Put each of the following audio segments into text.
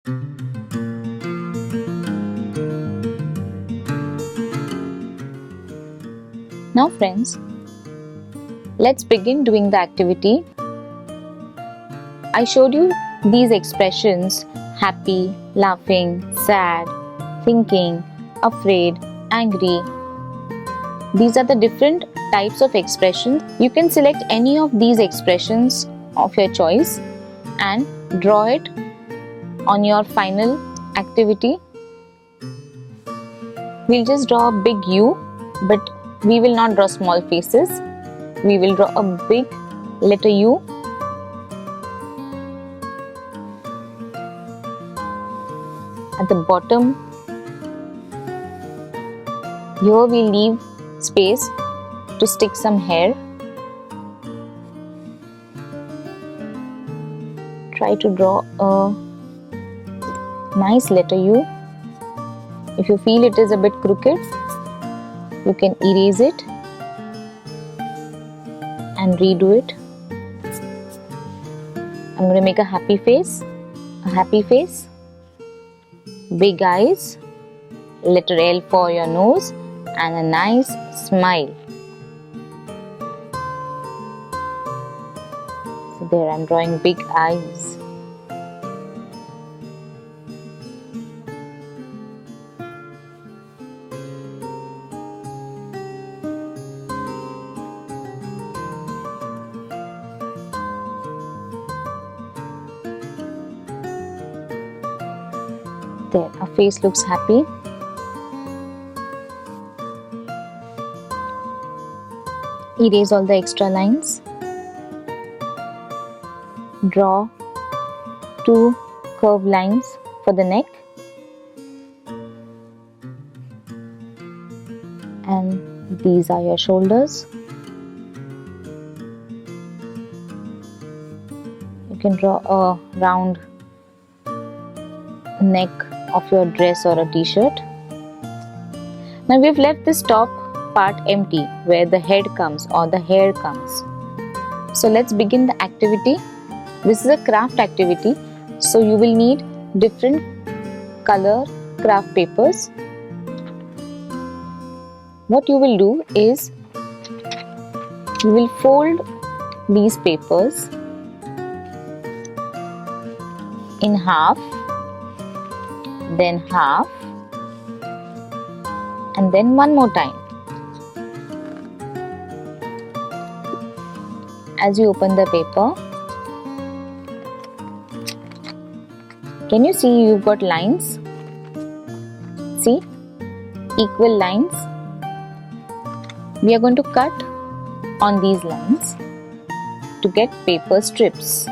Now friends, let's begin doing the activity. I showed you these expressions: happy, laughing, sad, thinking, afraid, angry. These are the different types of expressions. You can select any of these expressions of your choice and draw it on your final activity. We'll just draw a big U, but we will not draw small faces. We will draw a big letter U. At the bottom, here we leave space to stick some hair. Try to draw a nice letter U. If you feel it is a bit crooked, you can erase it and redo it. I'm going to make a happy face, big eyes, letter L for your nose, and a nice smile. So there I'm drawing big eyes. There, our face looks happy. Erase all the extra lines. Draw 2 curved lines for the neck. And these are your shoulders. You can draw a round neck of your dress or a t-shirt. Now we've left this top part empty where the head comes or the hair comes. So let's begin the activity. This is a craft activity, so you will need different color craft papers. What you will do is you will fold these papers in half, then half, and then one more time. As you open the paper, can you see you've got lines? See? Equal lines. We are going to cut on these lines to get paper strips.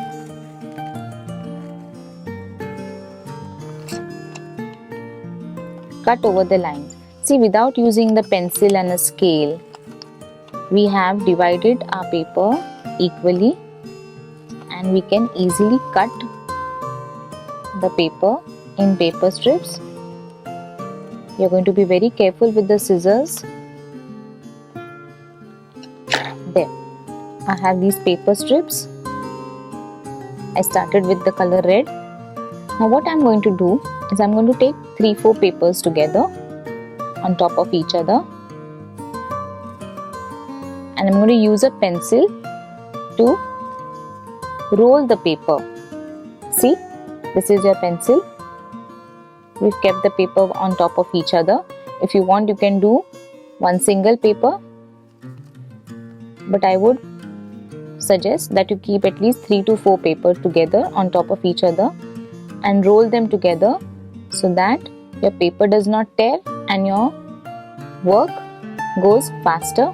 Cut over the lines. See, without using the pencil and a scale, we have divided our paper equally and we can easily cut the paper in paper strips. You are going to be very careful with the scissors. There, I have these paper strips. I started with the color red. Now what I am going to do is I am going to take 3-4 papers together on top of each other, and I am going to use a pencil to roll the paper. See, this is your pencil. We've kept the paper on top of each other. If you want, you can do one single paper, but I would suggest that you keep at least 3 to 4 papers together on top of each other and roll them together so that your paper does not tear and your work goes faster.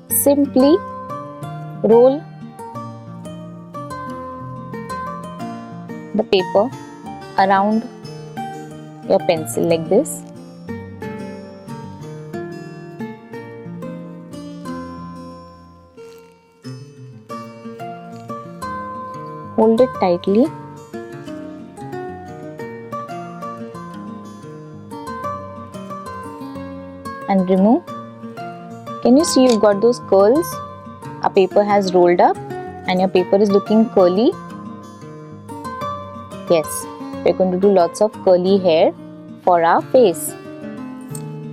Simply roll the paper around your pencil like this. Hold it tightly. And remove. Can you see you've got those curls? A paper has rolled up and your paper is looking curly. Yes, we're going to do lots of curly hair for our face.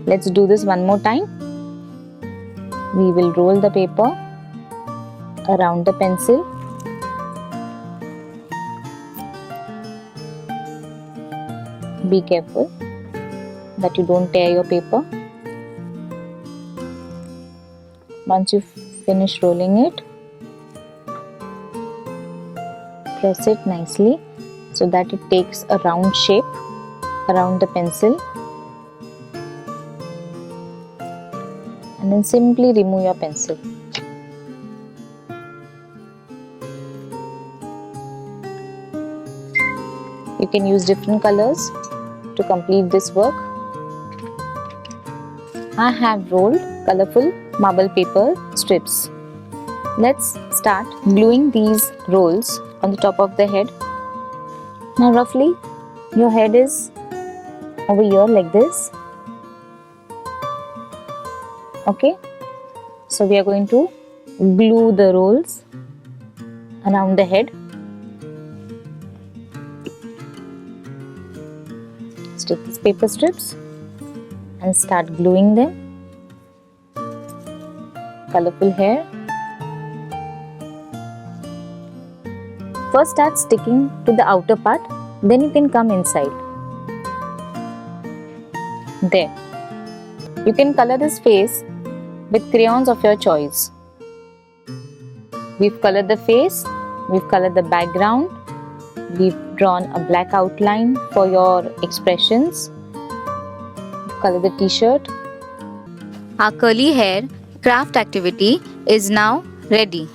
Let's do this one more time. We will roll the paper around the pencil. Be careful that you don't tear your paper. Once you finish rolling it, press it nicely so that it takes a round shape around the pencil, and then simply remove your pencil. You can use different colors to complete this work. I have rolled colorful marble paper strips. Let's start gluing these rolls on the top of the head. Now roughly your head is over here like this. Okay, so we are going to glue the rolls around the head. Let's take these paper strips and start gluing them. Colorful hair. First start sticking to the outer part, then you can come inside. There. You can color this face with crayons of your choice. We've colored the face, we've colored the background, we've drawn a black outline for your expressions. We've colored the t-shirt. Our curly hair craft activity is now ready.